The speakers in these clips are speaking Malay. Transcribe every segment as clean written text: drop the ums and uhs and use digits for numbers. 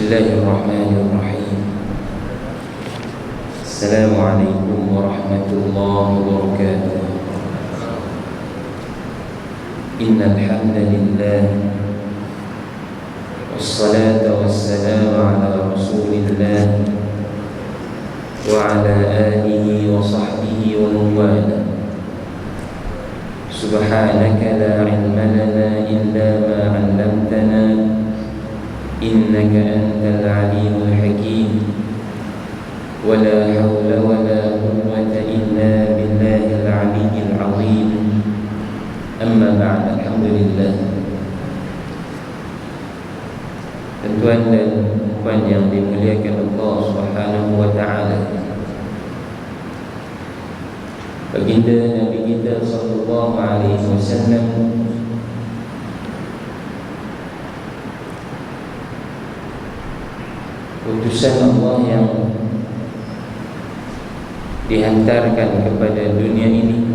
Bismillahirrahmanirrahim. Assalamualaikum warahmatullahi wabarakatuh. Innal hamdalillah wassalatu wassalamu ala rasulillah wa ala alihi wa sahbihi wa man wala. Subhanaka la ilma lana illa ma 'allamtana innaka antal alimul hakim. Wala hawla wala quwwata illa billahil aliyyil azim. Amma ba'd. Alhamdulillah. Tuan dan puan yang dimuliakan Allah Subhanahu wa taala, baginda Nabi kita sallallahu alaihi wasallam utusan Allah yang dihantarkan kepada dunia ini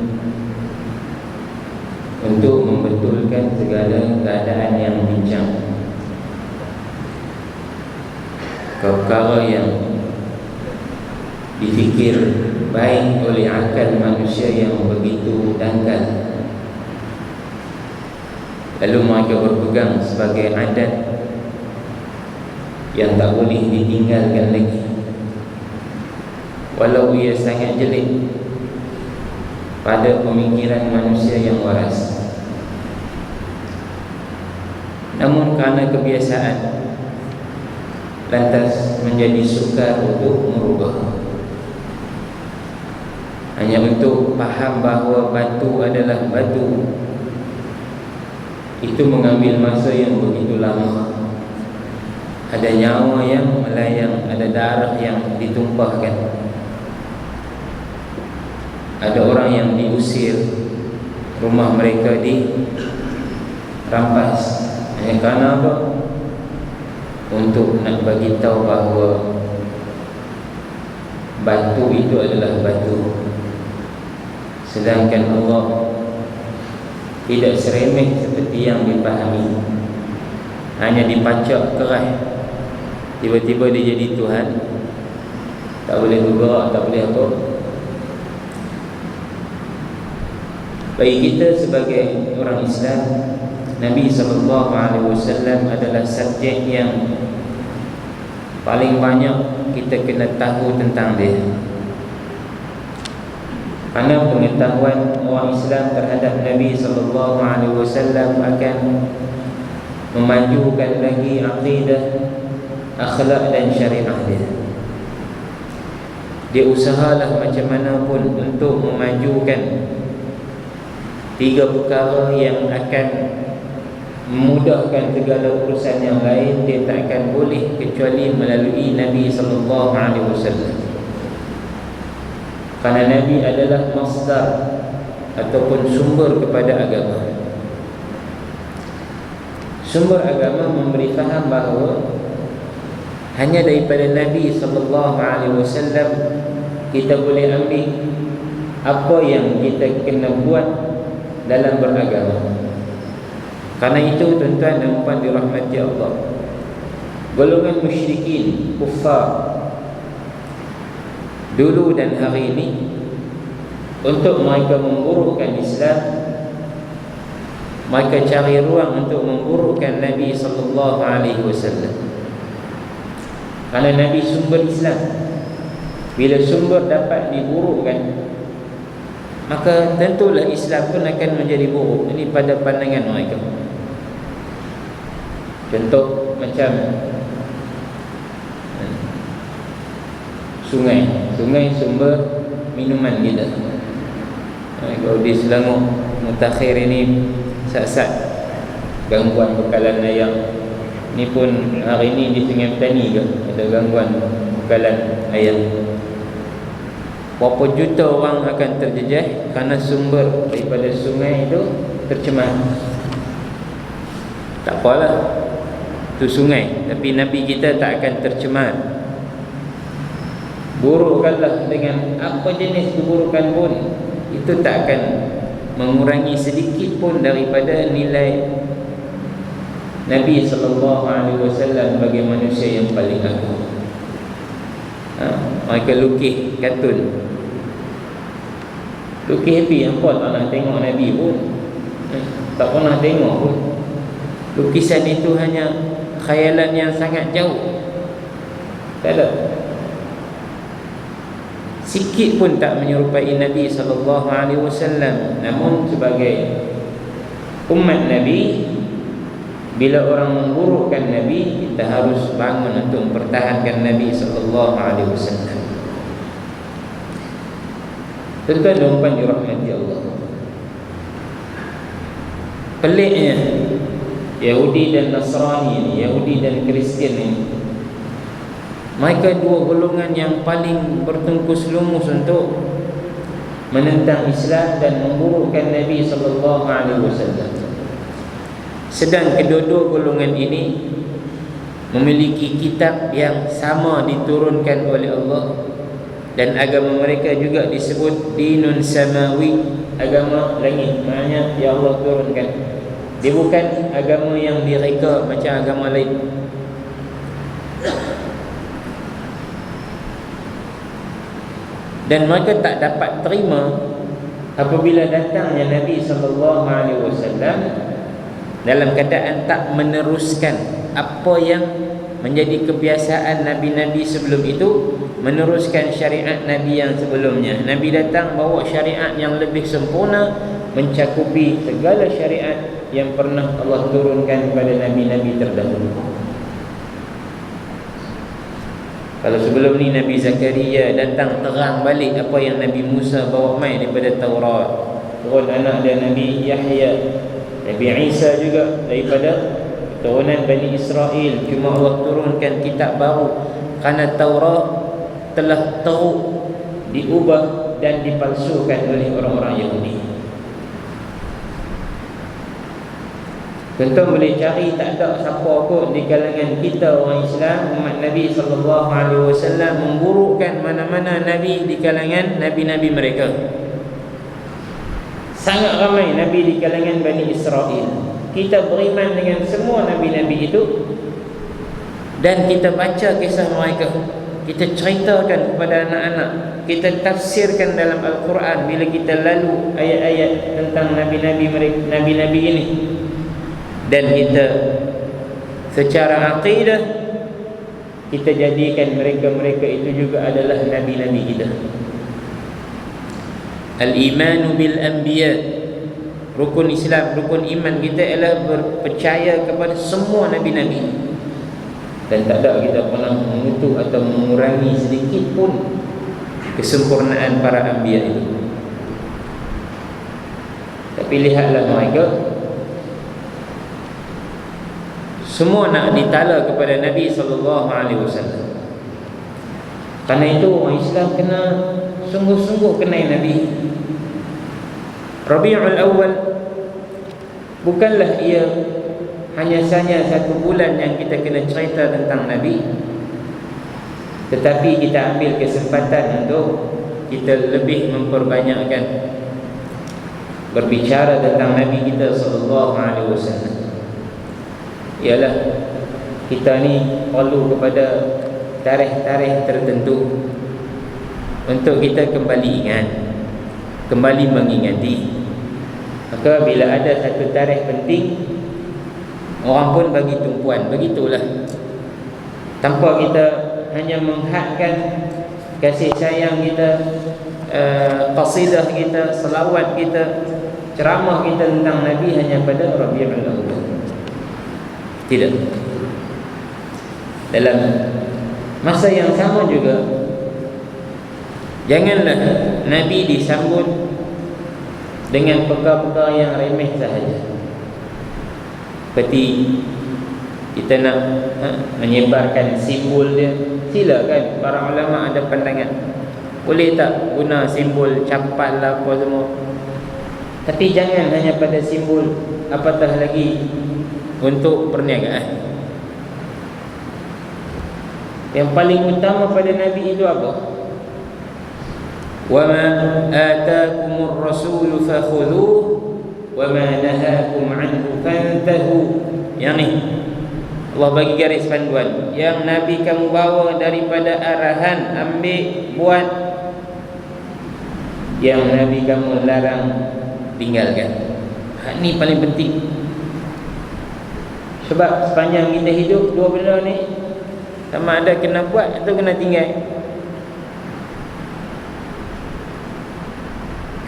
untuk membetulkan segala keadaan yang bincang, perkara yang difikir baik oleh akal manusia yang begitu dangkal, lalu mereka berpegang sebagai adat yang tak boleh ditinggalkan lagi, walau ia sangat jelek pada pemikiran manusia yang waras. Namun kerana kebiasaan, lantas menjadi sukar untuk merubah. Hanya untuk faham bahawa batu adalah batu, itu mengambil masa yang begitu lama. Ada nyawa yang melayang, ada darah yang ditumpahkan, ada orang yang diusir, rumah mereka dirampas. Hanya kerana apa? Untuk nak bagi tahu bahawa batu itu adalah batu. Sedangkan Allah tidak seremeh seperti yang dipahami. Hanya dipacak keras, tiba-tiba dia jadi Tuhan, tak boleh bergerak, tak boleh apa. Bagi kita sebagai orang Islam, Nabi SAW adalah subjek yang paling banyak kita kena tahu tentang dia. Kerana pengetahuan orang Islam terhadap Nabi SAW akan memajukan lagi akidah, akhlak dan syariah dia. Dia usahalah macam mana pun untuk memajukan tiga perkara yang akan memudahkan segala urusan yang lain. Dia tak akan boleh kecuali melalui Nabi SAW. Kerana Nabi adalah masdar ataupun sumber kepada agama. Sumber agama memberi faham bahawa hanya daripada Nabi SAW kita boleh ambil apa yang kita kena buat dalam beragama. Karena itu tuan-tuan dan puan dirahmati Allah, golongan musyrikin, kuffar dulu dan hari ini, untuk mereka memburukkan Islam, mereka cari ruang untuk memburukkan Nabi SAW. Kerana Nabi sumber Islam. Bila sumber dapat diburukkan, maka tentulah Islam pun akan menjadi buruk. Ini pada pandangan mereka. Contoh macam sungai sumber minuman kita. Kalau di Selangor mutakhir ini sat-sat gangguan bekalan air. Ni pun hari ni di Sungai Petani ke ada gangguan bekalan air. Berapa juta orang akan terjejah kerana sumber daripada sungai itu tercemar. Tak apalah, itu sungai, tapi Nabi kita tak akan tercemar. Burukkanlah dengan apa jenis keburukan pun, itu tak akan mengurangi sedikit pun daripada nilai Nabi SAW sebagai manusia yang paling agung. Mereka lukis kartun, lukis happy. Apa tak nak tengok Nabi pun, tak pernah tengok pun. Lukisan itu hanya khayalan yang sangat jauh. Tak ada, sikit pun tak menyerupai Nabi SAW. Namun sebagai umat Nabi, bila orang memburukkan Nabi, kita harus bangun untuk mempertahankan Nabi SAW. Tuan-tuan dan puan dirahmati Allah, peliknya Yahudi dan Nasrani ini, Yahudi dan Kristian ini, mereka dua golongan yang paling bertungkus lumus untuk menentang Islam dan memburukkan Nabi SAW. Sedang kedua-dua golongan ini memiliki kitab yang sama diturunkan oleh Allah, dan agama mereka juga disebut dinun samawi, agama langit. Maknanya yang Allah turunkan. Dia bukan agama yang direka macam agama lain. Dan mereka tak dapat terima apabila datangnya Nabi SAW dalam keadaan tak meneruskan apa yang menjadi kebiasaan Nabi-Nabi sebelum itu, meneruskan syariat Nabi yang sebelumnya. Nabi datang bawa syariat yang lebih sempurna, mencakupi segala syariat yang pernah Allah turunkan kepada Nabi-Nabi terdahulu. Kalau sebelum ni Nabi Zakaria datang terang balik apa yang Nabi Musa bawa mai daripada Taurat, turun anak dia Nabi Yahya, Nabi Isa juga daripada turunan Bani Israel. Cuma Allah turunkan kitab baru kerana Taurat telah teruk, diubah dan dipalsukan oleh orang-orang Yahudi. Tuan-tuan boleh cari, tak ada siapa pun di kalangan kita orang Islam, umat Nabi SAW, memburukkan mana-mana Nabi di kalangan Nabi-Nabi mereka. Sangat ramai Nabi di kalangan Bani Israel. Kita beriman dengan semua Nabi-Nabi itu, dan kita baca kisah mereka, kita ceritakan kepada anak-anak, kita tafsirkan dalam Al-Quran bila kita lalu ayat-ayat tentang Nabi-Nabi mereka, Nabi-Nabi ini. Dan kita secara akidah, kita jadikan mereka-mereka itu juga adalah Nabi-Nabi kita. Al-imanu bil anbiya, rukun Islam, rukun iman kita ialah berpercaya kepada semua Nabi-Nabi. Dan tak ada kita pernah mengutuk atau mengurangi sedikit pun kesempurnaan para anbiya itu. Tapi lihatlah mereka, semua nak ditala kepada Nabi SAW. Kerana itu orang Islam kena sungguh-sungguh kenal Nabi. Rabiul Awal bukanlah ia hanya saja satu bulan yang kita kena cerita tentang Nabi, tetapi kita ambil kesempatan untuk kita lebih memperbanyakkan berbicara tentang Nabi kita SAW. Ialah kita ni perlu kepada tarikh-tarikh tertentu untuk kita kembali ingat, kembali mengingati. Maka bila ada satu tarikh penting, orang pun bagi tumpuan. Begitulah, tanpa kita hanya menghadkan kasih sayang kita, qasidah kita, selawat kita, ceramah kita tentang Nabi hanya pada Rabiul Awal. Tidak. Dalam masa yang sama juga, janganlah Nabi disambut dengan perkara-perkara yang remeh sahaja. Seperti kita nak menyebarkan simbol dia, silakan, para ulama ada pandangan. Boleh tak guna simbol capat lah apa semua, tapi jangan hanya pada simbol, apatah lagi untuk perniagaan. Yang paling utama pada Nabi itu apa? Wa ma ataakumur rasul fakhudhuhu wa ma nahakum anhu fantahu. Yang ni Allah bagi garis panduan. Yang Nabi kamu bawa daripada arahan, ambil, buat. Yang Nabi kamu larang, tinggalkan. Ini paling penting. Sebab sepanjang kita hidup, dua benda ni sama ada kena buat atau kena tinggal.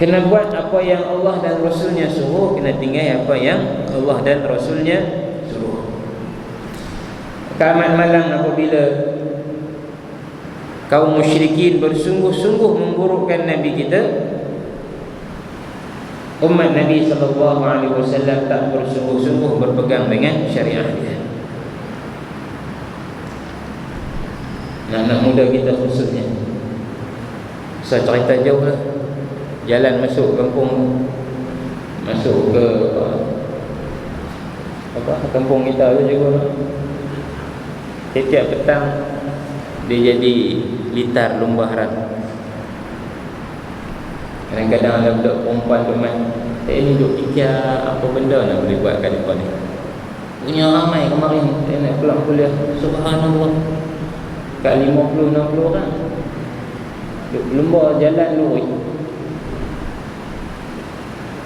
Kena buat apa yang Allah dan Rasulnya suruh, kena tinggal apa yang Allah dan Rasulnya suruh. Kiamat malam apabila kaum musyrikin bersungguh-sungguh memburukkan Nabi kita, umat Nabi SAW tak bersungguh-sungguh berpegang dengan syariah dia. Anak muda kita khususnya, saya cerita jauh lah. Jalan masuk kampung, masuk ke kampung kita tu juga. Setiap petang dia jadi litar lumba haram. Kadang-kadang ada budak perempuan teman, saya ni duk fikir apa benda nak boleh buat kat depan ni. Punya ramai kemarin saya nak pulang kuliah, subhanallah, kat 50-60 orang duk lumba jalan lori.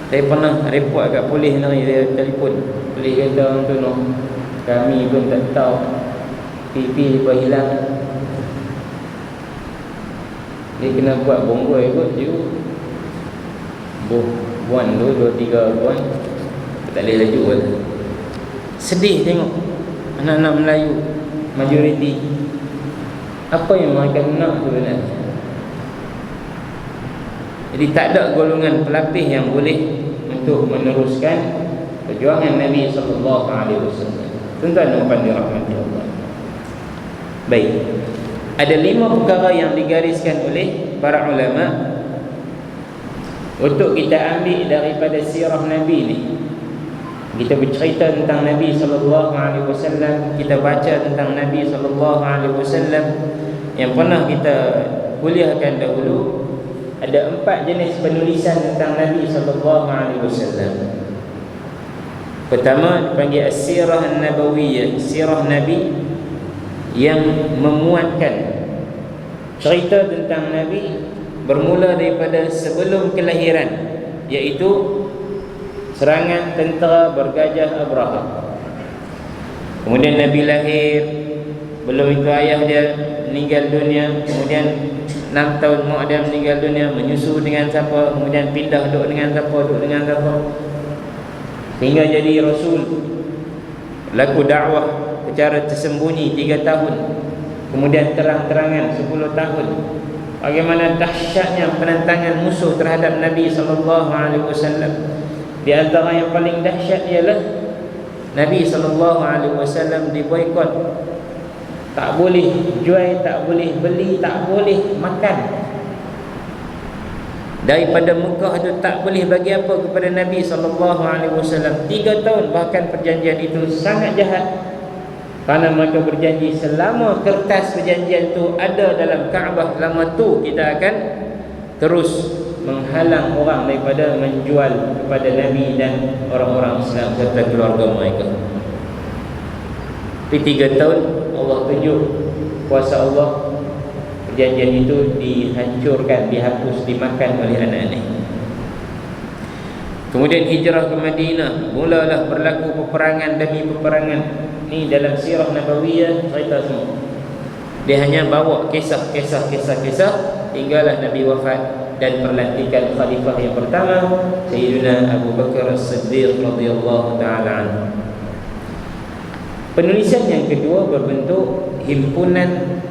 Saya pernah report kat polis hari, saya telefon polis kata orang tu no, kami pun tak tahu pipi lepas hilang. Dia kena buat bonggol kot je. Buan tu 2-3 buan tak boleh laju lah. Sedih tengok anak-anak Melayu majoriti. Apa yang mereka nak sebenarnya? Jadi tak ada golongan pelapis yang boleh untuk meneruskan perjuangan Nabi SAW. Tuan-tuan dan puan dirahmati Allah. Baik, ada 5 perkara yang digariskan oleh para ulama untuk kita ambil daripada sirah Nabi ni. Kita bercerita tentang Nabi SAW, kita baca tentang Nabi SAW yang pernah kita kuliahkan dahulu. Ada 4 jenis penulisan tentang Nabi SAW. Pertama dipanggil as-sirah an-nabawiyah, sirah Nabi yang memuatkan cerita tentang Nabi bermula daripada sebelum kelahiran, iaitu serangan tentera bergajah Abraha. Kemudian Nabi lahir, belum itu ayah dia meninggal dunia, kemudian 6 tahun mak dia meninggal dunia, menyusu dengan siapa, kemudian pindah duduk dengan siapa, sehingga jadi Rasul. Laku dakwah secara tersembunyi 3 tahun, kemudian terang-terangan 10 tahun. Bagaimana dahsyatnya penentangan musuh terhadap Nabi SAW. Di antara yang paling dahsyat ialah Nabi SAW diboikot. Tak boleh jual, tak boleh beli, tak boleh makan. Daripada Mekah itu tak boleh bagi apa kepada Nabi SAW. 3 tahun bahkan perjanjian itu sangat jahat. Kerana mereka berjanji selama kertas perjanjian itu ada dalam Kaabah, lama tu kita akan terus menghalang orang daripada menjual kepada Nabi dan orang-orang Islam serta keluarga mereka. Tapi 3 tahun Allah tunjuk kuasa Allah, perjanjian itu dihancurkan, dihapus, dimakan oleh anak-anak. Kemudian hijrah ke Madinah, mulalah berlaku peperangan demi peperangan. Ini dalam sirah Nabawiyah cerita semua. Dia hanya bawa kisah hinggalah Nabi wafat dan perlantikan khalifah yang pertama, Sayyidina Abu Bakar As-Siddiq radhiyallahu taala anhu. Penulisan yang kedua berbentuk himpunan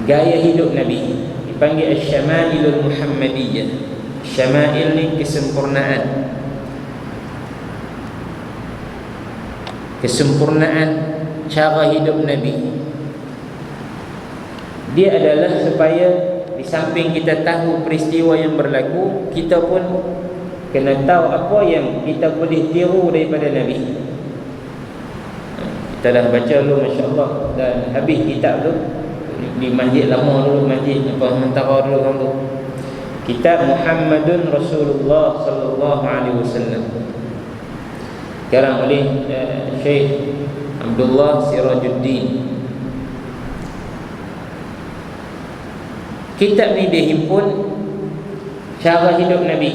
gaya hidup Nabi, dipanggil Asy-Syama'ilul Muhammadiyah. Syama'il ni kesempurnaan, kesempurnaan cara hidup Nabi. Dia adalah supaya di samping kita tahu peristiwa yang berlaku, kita pun kena tahu apa yang kita boleh tiru daripada Nabi. Kita dah baca dulu, Masya Allah, dan habis kitab tu di masjid lama dulu, masjid apa sementara dulu kan tu, kitab Muhammadun Rasulullah sallallahu alaihi wasallam. Sekarang oleh Syekh Abdullah Sirajuddin. Kitab ni dihimpun cara hidup Nabi,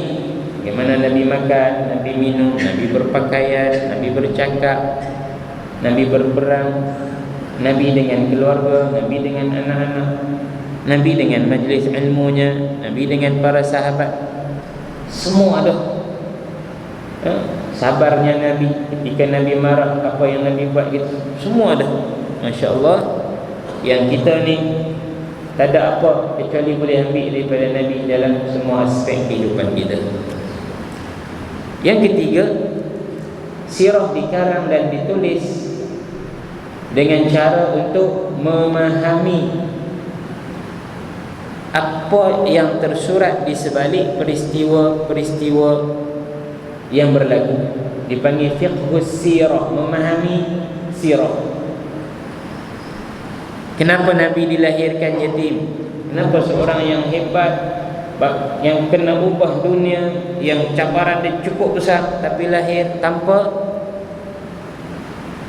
bagaimana Nabi makan, Nabi minum, Nabi berpakaian, Nabi bercakap, Nabi berperang, Nabi dengan keluarga, Nabi dengan anak-anak, Nabi dengan majlis ilmunya, Nabi dengan para sahabat. Semua ada. Sabarnya Nabi ketika Nabi marah, apa yang Nabi buat gitu, semua ada. Masya Allah. Yang kita ni tak ada apa kecuali boleh ambil daripada Nabi dalam semua aspek kehidupan kita. Yang ketiga, sirah dikarang dan ditulis dengan cara untuk memahami apa yang tersurat di sebalik peristiwa-peristiwa yang berlaku. Dipanggil fiqhus sirah, memahami sirah. Kenapa Nabi dilahirkan yatim? Kenapa seorang yang hebat, yang kena ubah dunia, yang cabaran dia cukup besar, tapi lahir tanpa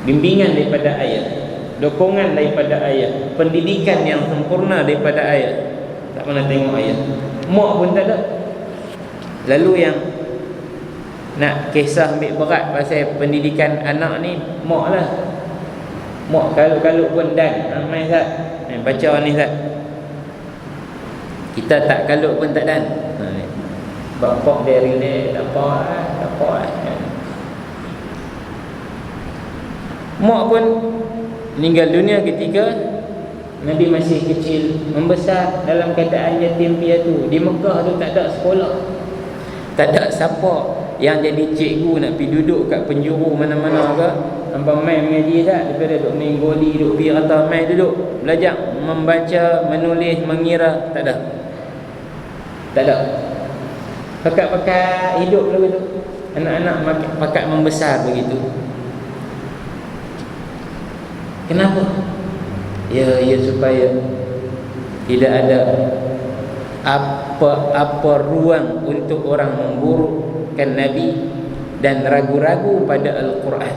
bimbingan daripada ayah, dokongan daripada ayah, pendidikan yang sempurna daripada ayah. Tak pernah tengok ayah, mak pun tak ada. Lalu yang nak kisah ambil berat pasal pendidikan anak ni, mak lah. Mak kalau pun dan ramai Zat, baca ni Zat. Kita tak kalau pun tak dan. Bapak dia relax, tak apa. Mak pun meninggal dunia ketika Nabi masih kecil, membesar dalam keadaan yatim piatu. Di Mekah tu tak ada sekolah, tak ada siapa yang jadi cikgu nak pergi duduk kat penjuru mana-mana ke. Hampa main mengaji tak, daripada duduk main goli, duduk pergi rata main, duduk belajar membaca, menulis, mengira, tak ada. Tak ada. Pakat-pakat hidup begitu. Anak-anak pakat membesar begitu. Kenapa? Ya supaya tidak ada apa-apa ruang untuk orang memburukkan Nabi dan ragu-ragu pada Al-Quran.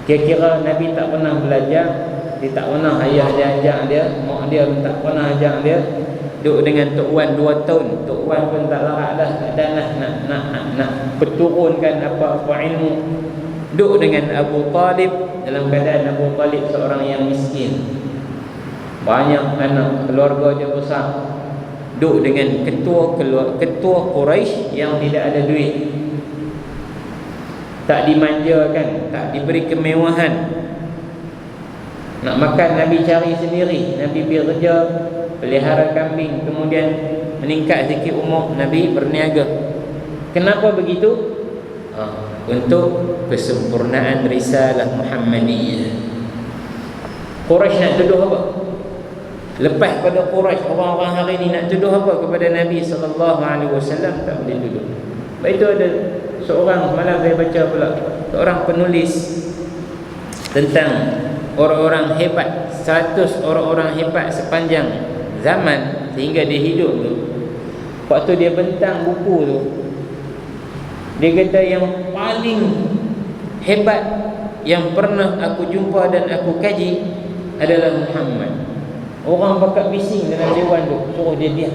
Kira-kira Nabi tak pernah belajar, dia tak pernah ayah dia ajak dia, mak dia pun tak pernah ajak dia. Duduk dengan Tok Wan 2 tahun, Tok Wan pun tak larat dah, tak ada lah nak perturunkan apa-apa ilmu. Duduk dengan Abu Talib dalam keadaan Abu Talib seorang yang miskin, banyak anak, keluarga dia besar. Duduk dengan ketua Quraisy yang tidak ada duit, tak dimanjakan, tak diberi kemewahan. Nak makan Nabi cari sendiri, Nabi pergi kerja, pelihara kambing, kemudian meningkat sikit umur, Nabi berniaga. Kenapa begitu? Untuk kesempurnaan risalah Muhammadiyah. Quraisy nak tuduh apa? Lepas pada Quraisy, orang-orang hari ini nak tuduh apa kepada Nabi SAW? Tak boleh tuduh. Lepas itu ada seorang, malam saya baca pula, seorang penulis tentang orang-orang hebat, 100 orang-orang hebat sepanjang zaman sehingga dia hidup tu. Waktu dia bentang buku tu, dia kata yang paling hebat yang pernah aku jumpa dan aku kaji adalah Muhammad. Orang bakat bising dalam dewan tu, suruh dia diam.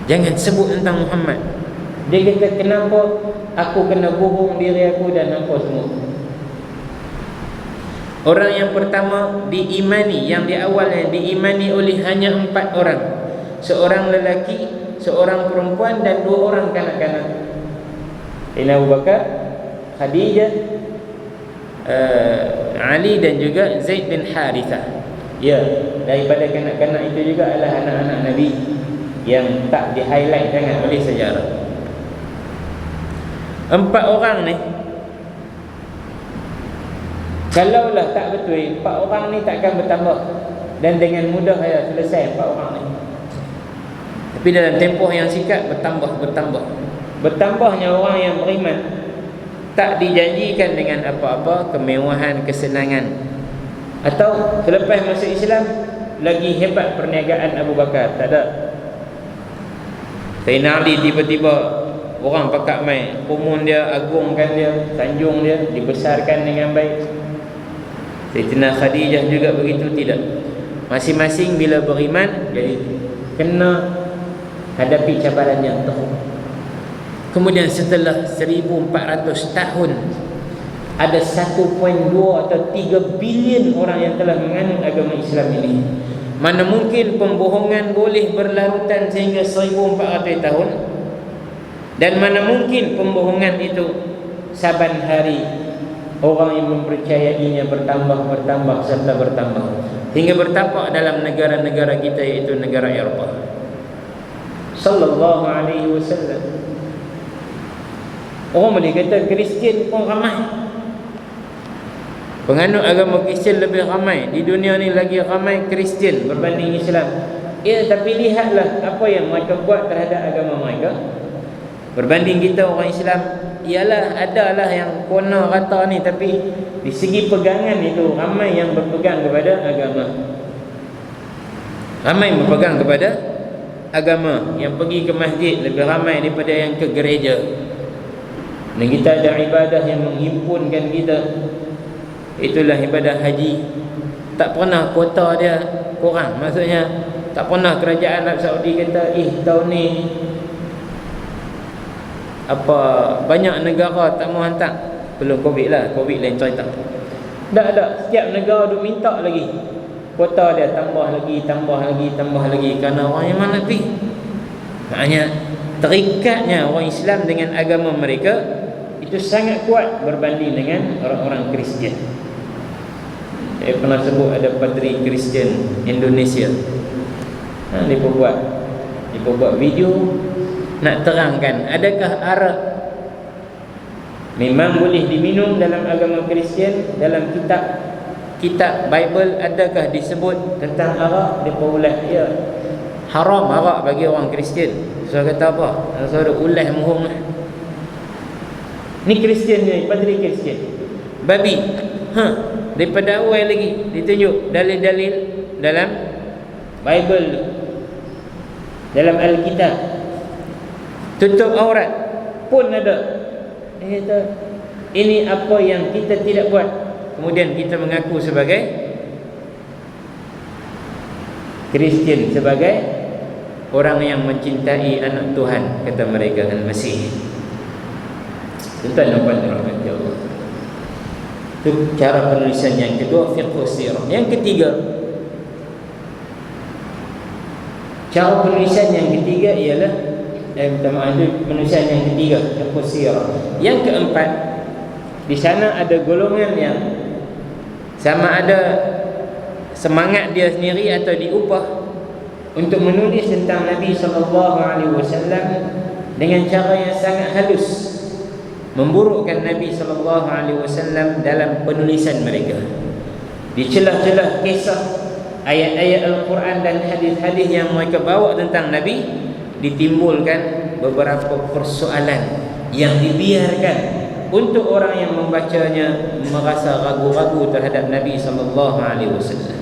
Jangan sebut tentang Muhammad. Dia kata, kenapa aku kena bohong diri aku dan apa semua. Orang yang pertama diimani, yang di awalnya diimani oleh hanya 4 orang. Seorang lelaki, seorang perempuan dan 2 orang kanak-kanak. Abu Bakar, Khadijah, Ali dan juga Zaid bin Harithah. Ya, daripada kanak-kanak itu juga adalah anak-anak Nabi yang tak di-highlight sangat oleh sejarah. 4 orang ni, kalaulah tak betul, 4 orang ni takkan bertambah, dan dengan mudah ya selesai 4 orang ni. Tapi dalam tempoh yang singkat bertambah. Bertambahnya orang yang beriman tak dijanjikan dengan apa-apa kemewahan, kesenangan. Atau selepas masuk Islam lagi hebat perniagaan Abu Bakar, tak ada. Sayyidina Ali tiba-tiba orang pakat mai kumun dia, agungkan dia, sanjung dia, dibesarkan dengan baik. Sayyidatina Khadijah juga begitu, tidak. Masing-masing bila beriman jadi kena hadapi cabaran yang teruk. Kemudian setelah 1400 tahun ada 1.2 atau 3 bilion orang yang telah menganut agama Islam ini. Mana mungkin pembohongan boleh berlarutan sehingga 1400 tahun, dan mana mungkin pembohongan itu saban hari orang yang mempercayainya bertambah serta bertambah hingga bertapak dalam negara-negara kita, iaitu negara Eropah. Sallallahu alaihi wasallam. Orang boleh kata Kristian pun ramai, penganut agama Kristian lebih ramai di dunia ni, lagi ramai Kristian berbanding Islam. Ya, tapi lihatlah apa yang mereka buat terhadap agama mereka berbanding kita orang Islam. Ialah adalah yang kona rata ni, tapi di segi pegangan itu ramai yang berpegang kepada agama. Ramai berpegang kepada agama, yang pergi ke masjid lebih ramai daripada yang ke gereja. Dan kita ada ibadah yang menghimpunkan kita, itulah ibadah haji. Tak pernah kuota dia kurang. Maksudnya tak pernah kerajaan Arab Saudi kata tahun ni apa banyak negara tak mau hantar. Belum Covid lah, Covid lain cerita. Tak ada, setiap negara duk minta lagi kuota dia, tambah lagi, kerana orang yang mana pergi. Maknanya terikatnya orang Islam dengan agama mereka itu sangat kuat berbanding dengan orang-orang Kristian. Saya pernah sebut ada padri Kristian Indonesia. Dia buat video nak terangkan adakah arak memang boleh diminum dalam agama Kristian. Dalam kitab Bible adakah disebut tentang arak? Dia ulas, ya, haram arak bagi orang Kristian. Saya kata apa? Saya ada ulas muhung lah. Ni Kristian ni, padri Kristian, babi. Daripada awal lagi ditunjuk dalil-dalil dalam Bible, dalam Alkitab. Tutup aurat pun ada. Dia kata ini apa yang kita tidak buat, kemudian kita mengaku sebagai Kristian, sebagai orang yang mencintai anak Tuhan, kata mereka Al-Masih. Tuan-tuan dan puan rahmat Allah. Itu cara penulisan yang kedua, fiqh sirah. Yang ketiga, cara penulisan yang ketiga ialah penulisan yang ketiga, fiqh sirah. Yang keempat, di sana ada golongan yang sama ada semangat dia sendiri atau diupah untuk menulis tentang Nabi SAW dengan cara yang sangat halus, memburukkan Nabi SAW dalam penulisan mereka. Di celah-celah kisah, ayat-ayat Al-Quran dan hadis-hadis yang mereka bawa tentang Nabi, ditimbulkan beberapa persoalan yang dibiarkan untuk orang yang membacanya merasa ragu-ragu terhadap Nabi SAW.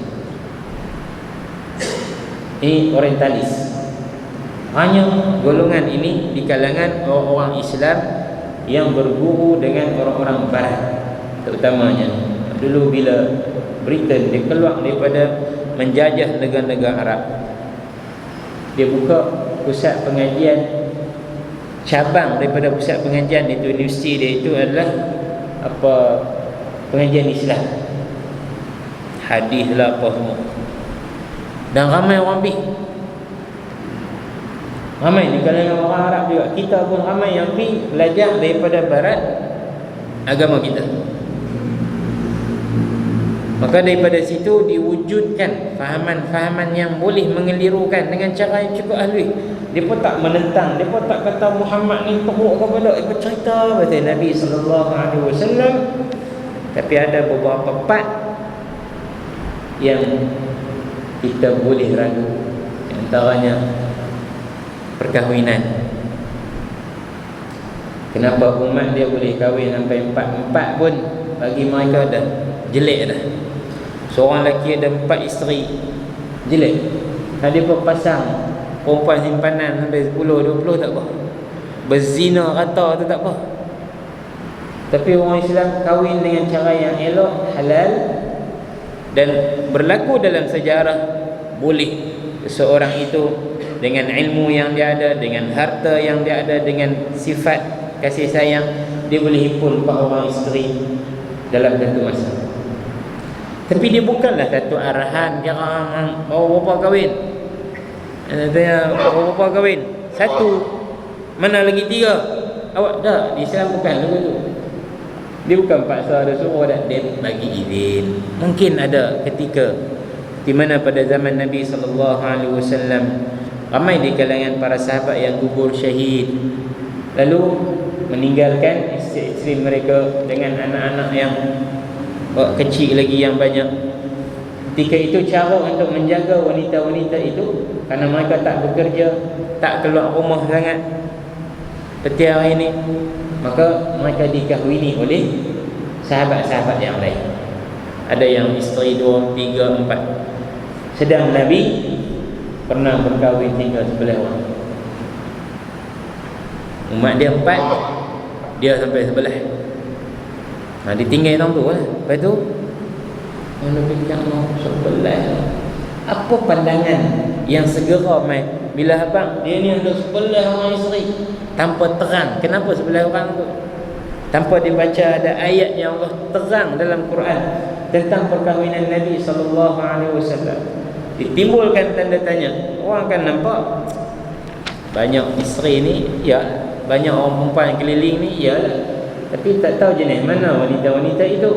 Ini orientalis. Hanya golongan ini di kalangan orang-orang Islam yang berguru dengan orang-orang barat, terutamanya dulu bila Britain dia keluar daripada menjajah negara-negara Arab, dia buka pusat pengajian, cabang daripada pusat pengajian itu, universiti dia itu adalah pengajian Islam, hadis lah apa semua. Dan ramai orang pergi, ramai di kalangan orang Arab juga. Kita pun ramai yang pergi belajar daripada barat agama kita. Maka daripada situ diwujudkan fahaman-fahaman yang boleh mengelirukan dengan cara yang cukup halus. Dia pun tak menentang, dia pun tak kata Muhammad ni teruk ke apa, dia pun cerita pasal Nabi SAW. Tapi ada beberapa part yang kita boleh ragu. Antaranya perkahwinan. Kenapa umat dia boleh kahwin sampai 4 pun bagi mereka dah jelek dah. Seorang lelaki ada 4 isteri, jelek. Dia pun pasang perempuan simpanan sampai 10-20 tak apa. berzina rata tu tak apa. Tapi orang Islam kahwin dengan cara yang elok, halal, dan berlaku dalam sejarah boleh seseorang itu dengan ilmu yang dia ada, dengan harta yang dia ada, dengan sifat kasih sayang, dia boleh himpun 4 orang isteri dalam satu masa. Tapi dia bukanlah satu arahan jangan bawa berapa kahwin. Tanya bawa berapa kahwin? 1. Mana lagi 3? Awak dah, di Islam bukan lagu tu. Dia bukan paksa, ada suruh dah, dia bagi izin. Mungkin ada ketika di mana pada zaman Nabi SAW ramai di kalangan para sahabat yang gugur syahid, lalu meninggalkan isteri-isteri mereka dengan anak-anak yang kecil lagi yang banyak. Ketika itu cara untuk menjaga wanita-wanita itu, kerana mereka tak bekerja, tak keluar rumah sangat seperti hari ini, maka mereka dikahwini oleh sahabat-sahabat yang lain. Ada yang isteri 2, 3, 4. Sedang Nabi pernah berkahwin tinggal 11 orang. Umat dia 4, dia sampai 11. Ditinggal orang tu lah. Lepas tu Nabi bilang 11. Apa pandangan yang segera mai bila abang dia ni ada 11 orang isteri tanpa terang kenapa 11 orang tu, tanpa dibaca ada ayat yang Allah terang dalam Quran tentang perkahwinan Nabi SAW. Ditimbulkan tanda tanya. Orang akan nampak banyak isteri ni, ya, banyak orang perempuan keliling ni, ya, tapi tak tahu jenis mana wanita-wanita itu,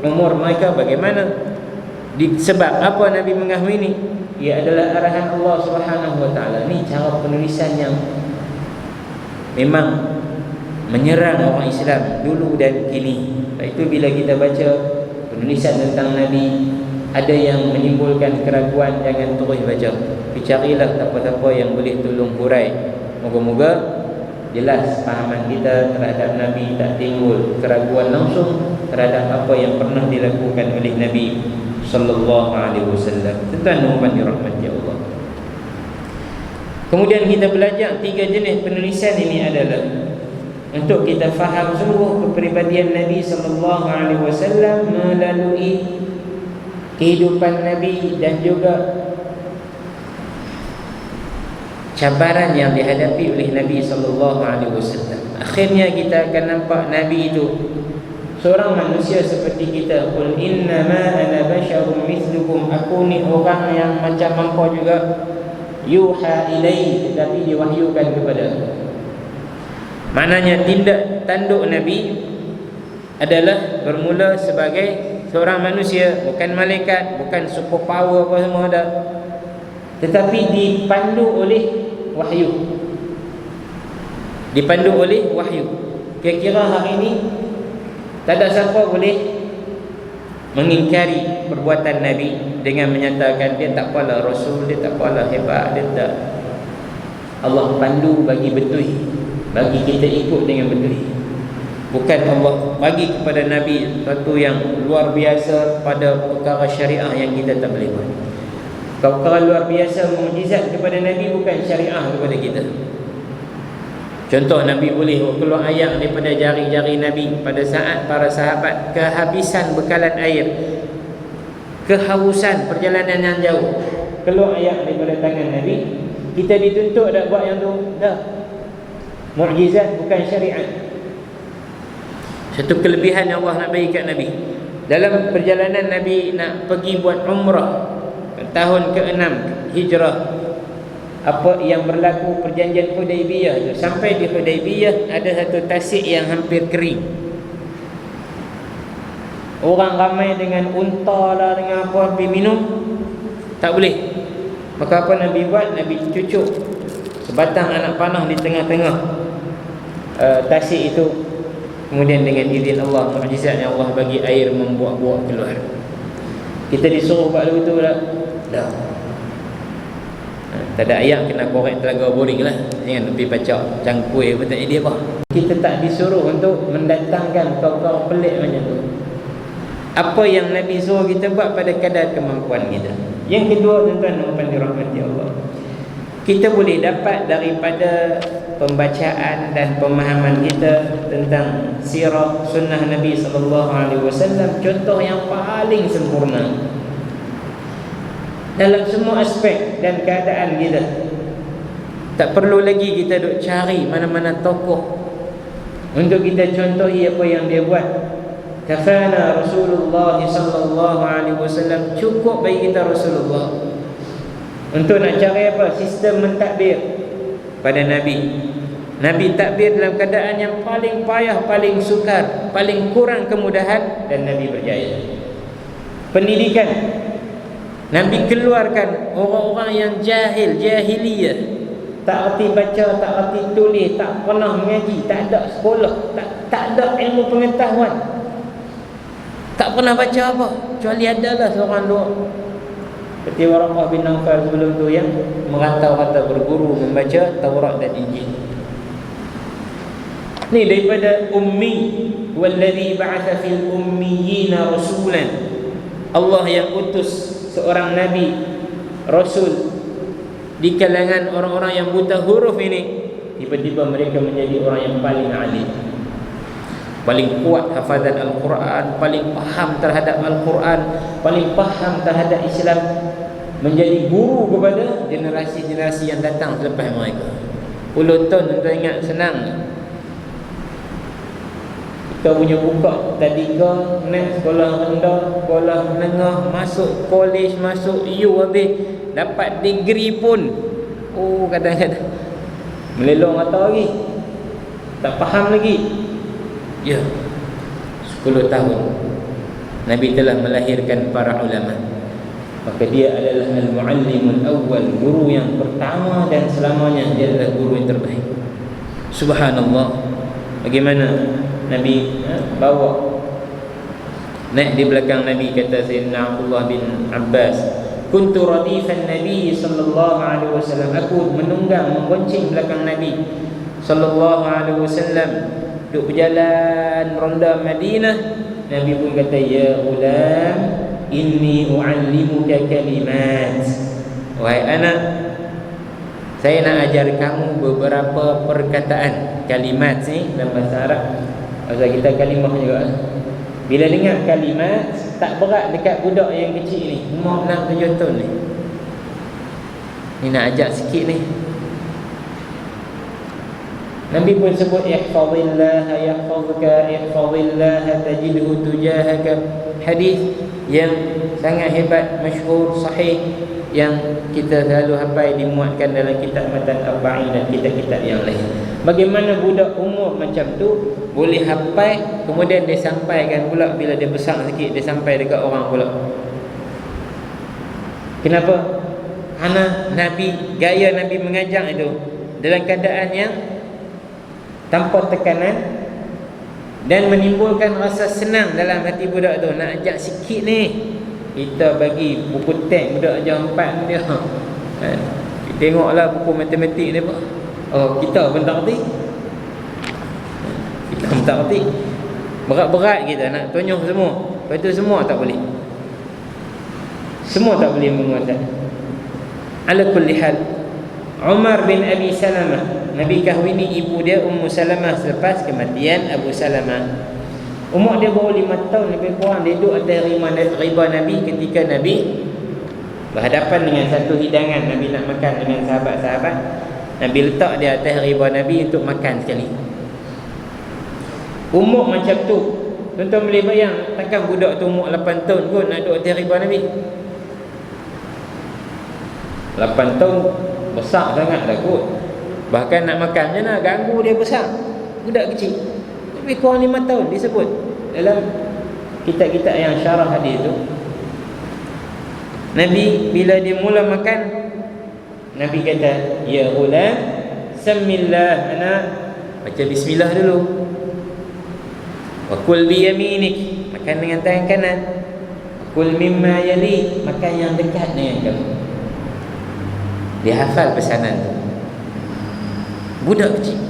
umur mereka bagaimana, sebab apa Nabi mengahwini. Ia adalah arahan Allah Subhanahu Wa Taala. Ni cara penulisan yang memang menyerang orang Islam dulu dan kini. Itu bila kita baca penulisan tentang Nabi, ada yang menimbulkan keraguan, jangan terus baca. Carilah apa-apa yang boleh tolong hurai. Moga-moga jelas pahaman kita terhadap Nabi, tak timbul keraguan langsung terhadap apa yang pernah dilakukan oleh Nabi sallallahu alaihi wasallam. Tuan mohon dirahmati Allah. Kemudian kita belajar 3 jenis penulisan ini adalah untuk kita faham seluruh kepribadian Nabi sallallahu alaihi wasallam melalui kehidupan Nabi dan juga cabaran yang dihadapi oleh Nabi sallallahu alaihi wasallam. Akhirnya kita akan nampak Nabi itu seorang manusia seperti kita. Qul innama ana basyarum mithlukum, aku ni orang yang macam hangpa juga. Yuha ilai, tetapi diwahyukan kepada. Maknanya tindak tanduk Nabi adalah bermula sebagai seorang manusia, bukan malaikat, bukan super power apa semua dah, tetapi dipandu oleh wahyu. Dipandu oleh wahyu. Kira-kira hari ini tak ada siapa boleh mengingkari perbuatan Nabi dengan menyatakan dia tak apalah Rasul, dia tak apalah hebat, dia tak. Allah pandu bagi betul, bagi kita ikut dengan betul. Bukan Allah bagi kepada Nabi sesuatu yang luar biasa pada perkara syariah yang kita tak boleh buat. Perkara luar biasa mukjizat kepada Nabi bukan syariah kepada kita. Contoh, Nabi boleh keluar air daripada jari-jari Nabi pada saat para sahabat kehabisan bekalan air, kehausan perjalanan yang jauh, keluar air daripada tangan Nabi. Kita dituntut dah buat yang tu, dah. Mukjizat bukan syariat. Satu kelebihan yang Allah nak bagi kat Nabi. Dalam perjalanan Nabi nak pergi buat umrah tahun ke-6 Hijrah, apa yang berlaku perjanjian Hudaibiyah tu, sampai di Hudaibiyah ada satu tasik yang hampir kering. Orang ramai dengan unta lah, dengan apa, pergi minum, tak boleh. Maka apa Nabi buat? Nabi cucuk sebatang anak panah di tengah-tengah tasik itu. Kemudian dengan izin Allah, mukjizatnya Allah bagi air membuak-buak keluar. Kita disuruh buat lagu tu lah, dah. Tak ada ayat kena korek telaga boring lah. Jangan lebih baca cangkui pun tak jadi apa. Kita tak disuruh untuk mendatangkan kau-kau pelik macam tu. Apa yang Nabi suruh kita buat pada kadar kemampuan kita. Yang kedua, tuan-tuan dan puan dirahmati Allah, kita boleh dapat daripada pembacaan dan pemahaman kita tentang sirah sunnah Nabi SAW contoh yang paling sempurna dalam semua aspek dan keadaan kita. Tak perlu lagi kita duk cari mana-mana tokoh untuk kita contohi apa yang dia buat. Kafana Rasulullah sallallahu alaihi wasallam, cukup bagi kita Rasulullah. Untuk nak cari apa? Sistem mentakbir pada Nabi. Nabi takbir dalam keadaan yang paling payah, paling sukar, paling kurang kemudahan, dan Nabi berjaya. Pendidikan, Nabi keluarkan orang-orang yang jahiliyah, tak erti baca, tak erti tulis, tak pernah mengaji, tak ada sekolah, tak ada ilmu pengetahuan, tak pernah baca apa, kecuali adalah seorang dua seperti Waraqah bin Nawfal sebelum tu yang merantau-rantau berguru membaca Taurat dan Injil. Ni daripada ummi, wallazi ba'atha fil ummiyina rasulan, Allah yang utus seorang nabi rasul di kalangan orang-orang yang buta huruf ini. Tiba-tiba mereka menjadi orang yang paling alim, paling kuat hafazan Al-Quran, paling faham terhadap Al-Quran, paling faham terhadap Islam, menjadi guru kepada generasi-generasi yang datang selepas mereka. 10 tahun untuk ingat senang. Kita punya buka tadika, next sekolah rendah, sekolah menengah, masuk college, masuk U, habis dapat degree pun kadang-kadang melelong atau lagi tak faham lagi. Ya, 10 tahun Nabi telah melahirkan para ulama. Maka dia adalah al-muallimul awwal, guru yang pertama dan selamanya dia adalah guru yang terbaik. Subhanallah. Bagaimana Nabi bawa naik di belakang Nabi, kata Sayyidina Abdullah bin Abbas, kuntu radifan Nabi sallallahu alaihi wasallam, aku menunggang, membonceng belakang Nabi sallallahu alaihi wasallam, duk berjalan ronda Madinah. Nabi pun kata, ya ulam, inni uallimuka kalimat, wahai anak, saya nak ajar kamu beberapa perkataan. Kalimat ni dalam bahasa Arab, bahasa kita kalimah juga. Bila dengar kalimat, tak berat dekat budak yang kecil ni, umur 6-7 tahun ni. Ni nak ajak sikit ni. Nabi pun sebut ihfazillah yahfazuka, ihfazillah tajidhu tujahaka. Hadis yang sangat hebat, masyhur, sahih, yang kita selalu hafal, dimuatkan dalam kitab Matan Arba'in dan kitab-kitab yang lain. Bagaimana budak umur macam tu boleh hafal, kemudian dia sampaikan pula bila dia besar sikit, dia sampai dekat orang pula. Kenapa? Kerana Nabi, gaya Nabi mengajar itu dalam keadaan yang tanpa tekanan dan menimbulkan rasa senang dalam hati budak tu. Nak ajak sikit ni, kita bagi buku teks budak ajar 4 dia. Tengoklah buku matematik dia pak. Oh, kita pun tak erti. Kita pun tak erti. Berat-berat kita nak tunjuk semua. Lepas tu semua tak boleh. Semua tak boleh menguasai. Ala kulli hal, Umar bin Abi Salamah, Nabi kahwini ibu dia Ummu Salamah selepas kematian Abu Salamah. Umur dia baru 5 tahun lebih kurang. Dia duduk atas riba Nabi ketika Nabi berhadapan dengan satu hidangan. Nabi nak makan dengan sahabat-sahabat. Nabi letak dia atas riba Nabi untuk makan sekali. Umur macam tu, tuan-tuan boleh bayang, takkan budak tu umur 8 tahun kot nak duduk atas riba Nabi. 8 tahun besar sangat dah kot. Bahkan nak makan je nak ganggu dia besar. Budak kecil lebih kurang 5 tahun disebut dalam kitab-kitab yang syarah hadis tu. Nabi bila dia mula makan, Nabi kata, ya ghulam, samillah, anak, baca bismillah dulu. Wa kul bi yaminik, makan dengan tangan kanan. Kul mimma yali, makan yang dekat dengan kamu. Dia hafal pesanan tu, budak kecil.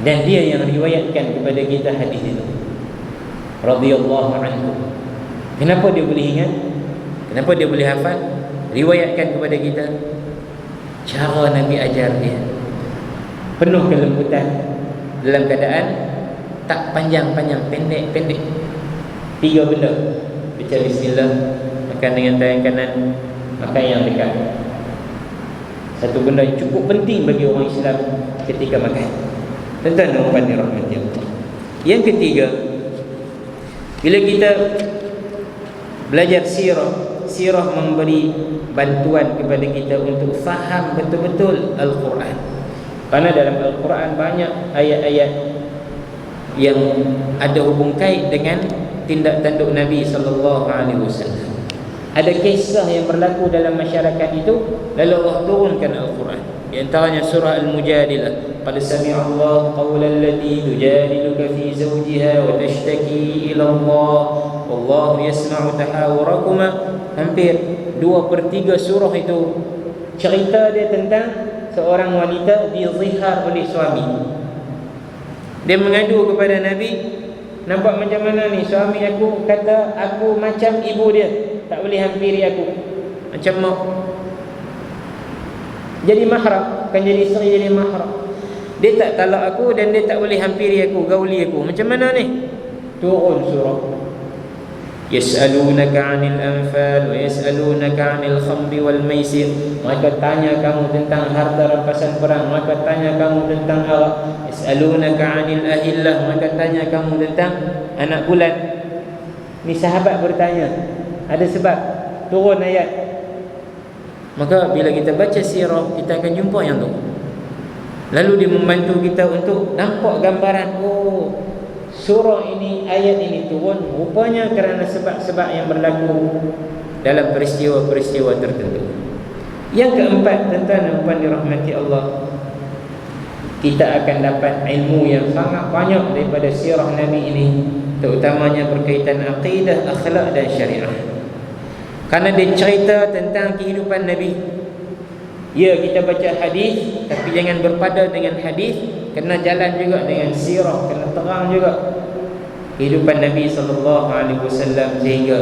Dan dia yang riwayatkan kepada kita hadis itu, radhiyallahu anhu. Kenapa dia boleh ingat? Kenapa dia boleh hafal? Riwayatkan kepada kita. cara Nabi ajar dia penuh kelembutan, dalam keadaan tak panjang-panjang, pendek-pendek. 3 benda: baca bismillah, makan dengan tangan kanan, makan yang dekat. Satu benda yang cukup penting bagi orang Islam ketika makan. Tuan-tuan dan puan dirahmati Allah. Yang ketiga, bila kita belajar sirah memberi bantuan kepada kita untuk faham betul-betul Al-Quran. Kerana dalam Al-Quran banyak ayat-ayat yang ada hubung kait dengan tindak tanduk Nabi SAW. Ada kisah yang berlaku dalam masyarakat itu, lalu Allah turunkan Al-Quran. Di antaranya surah Al-Mujadilah. Qad sami'a Allah qawla allati tujadiluka fi zawjiha wa tashtaki ila Allah wallahu yasma'u tahawurakuma. Hampir 2/3 surah itu cerita dia tentang seorang wanita dizihar oleh suami. Dia mengadu kepada Nabi, nampak macam mana ni, suami aku kata aku macam ibu dia, tak boleh hampiri aku. Macam mau jadi mahram, kan jadi isteri jadi mahram. Dia tak talak aku dan dia tak boleh hampiri aku, gauli aku. Macam mana ni? Turun surah. Yas'alunaka 'anil anfal wa yas'alunaka 'anil khamri wal maisir. Mereka tanya kamu tentang harta rampasan perang, mereka tanya kamu tentang arak. Yas'alunaka 'anil ahillah, mereka tanya kamu tentang anak bulan. Ni sahabat bertanya, ada sebab turun ayat. Maka bila kita baca sirah, kita akan jumpa yang tu. Lalu dia membantu kita untuk nampak gambaran, oh, surah ini, ayat ini turun rupanya kerana sebab-sebab yang berlaku dalam peristiwa-peristiwa tertentu. Yang keempat, tuan-tuan dan puan dirahmati Allah, kita akan dapat ilmu yang sangat banyak daripada sirah Nabi ini, terutamanya berkaitan akidah, akhlak dan syariah. Kerana dia cerita tentang kehidupan Nabi. Ya, kita baca hadis, tapi jangan berpada dengan hadis, kena jalan juga dengan sirah, kena terang juga kehidupan Nabi SAW, sehingga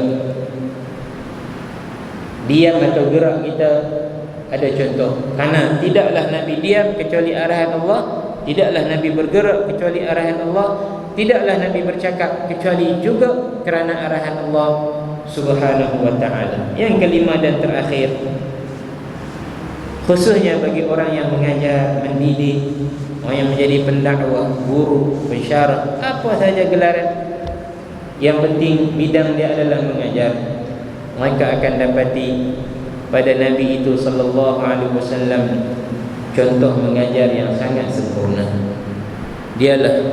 diam atau gerak kita ada contoh. Kerana tidaklah Nabi diam kecuali arahan Allah, tidaklah Nabi bergerak kecuali arahan Allah, tidaklah Nabi bercakap kecuali juga kerana arahan Allah Subhanahu wa ta'ala. Yang kelima dan terakhir, khususnya bagi orang yang mengajar, mendidik, orang yang menjadi pendakwah, guru, pensyarah, apa saja gelaran, yang penting bidang dia adalah mengajar, mereka akan dapati pada Nabi itu sallallahu alaihi wasallam contoh mengajar yang sangat sempurna. Dialah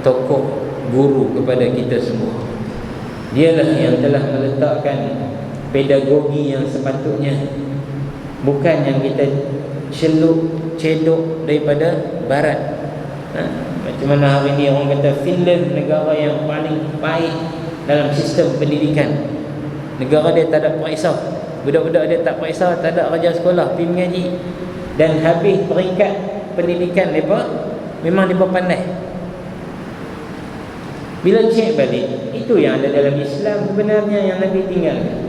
tokoh guru kepada kita semua. Dialah yang telah meletakkan pedagogi yang sepatutnya, bukan yang kita cedok daripada barat. Macam mana hari ni orang kata Finland negara yang paling baik dalam sistem pendidikan. Negara dia tak ada periksa, budak-budak dia tak periksa, tak ada kerja sekolah, pergi mengaji, dan habis peringkat pendidikan mereka, memang mereka pandai. Bila cek balik, itu yang ada dalam Islam sebenarnya yang Nabi tinggalkan.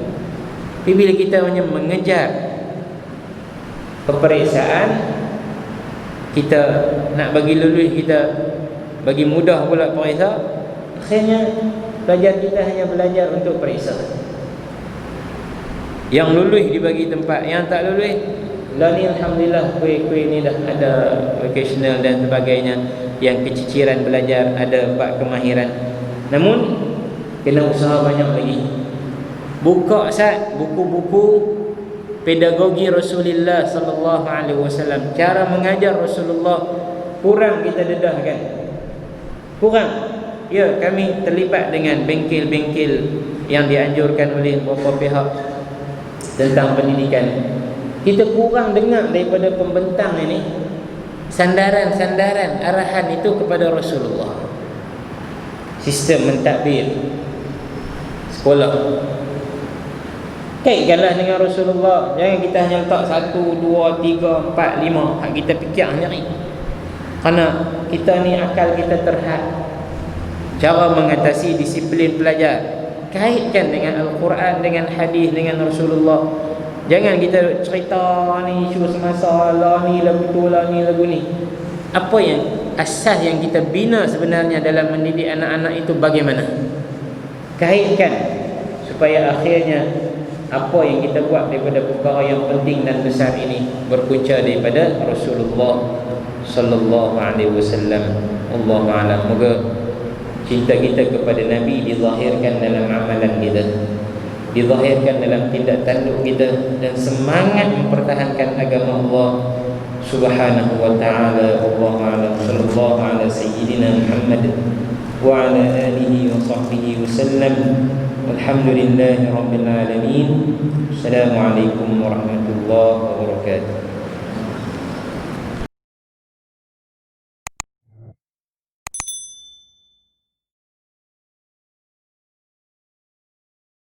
Tapi bila kita hanya mengejar peperiksaan, kita nak bagi lulus, kita bagi mudah pula periksa, akhirnya pelajar kita hanya belajar untuk periksa. Yang lulus dibagi tempat, yang tak lulus, lah ni alhamdulillah kuih-kuih ni dah ada vocational dan sebagainya, yang keciciran belajar, ada bab kemahiran. Namun kena usaha banyak lagi. Buka buku-buku pedagogi Rasulullah sallallahu alaihi wasallam, cara mengajar Rasulullah, kurang kita dedahkan. Kurang. Ya, kami terlibat dengan bengkel-bengkel yang dianjurkan oleh beberapa pihak tentang pendidikan. Kita kurang dengar daripada pembentang ini sandaran-sandaran arahan itu kepada Rasulullah. Sistem mentadbir sekolah, kaitkanlah dengan Rasulullah. Jangan kita hanya letak 1, 2, 3, 4, 5 hak kita fikir sendiri. Kerana kita ni akal kita terhad. Cara mengatasi disiplin pelajar, kaitkan dengan Al-Quran, dengan hadis, dengan Rasulullah. Jangan kita cerita ni isu semasa lah ni, lagu tu lah ni, lagu ni. Apa yang asas yang kita bina sebenarnya dalam mendidik anak-anak itu bagaimana? Kaitkan supaya akhirnya apa yang kita buat daripada perkara yang penting dan besar ini berpunca daripada Rasulullah sallallahu alaihi wasallam. Allahu a'lam. Moga cinta kita kepada Nabi dizahirkan dalam amalan kita, dizahirkan dalam tindak tanduk kita, dan semangat mempertahankan agama Allah Subhanahu wa ta'ala. Allahu a'lam. Sallallahu ala sayyidina Muhammad wa ala alihi wa sahbihi wasallam. Alhamdulillahi rabbil alamin. Assalamualaikum warahmatullahi wabarakatuh.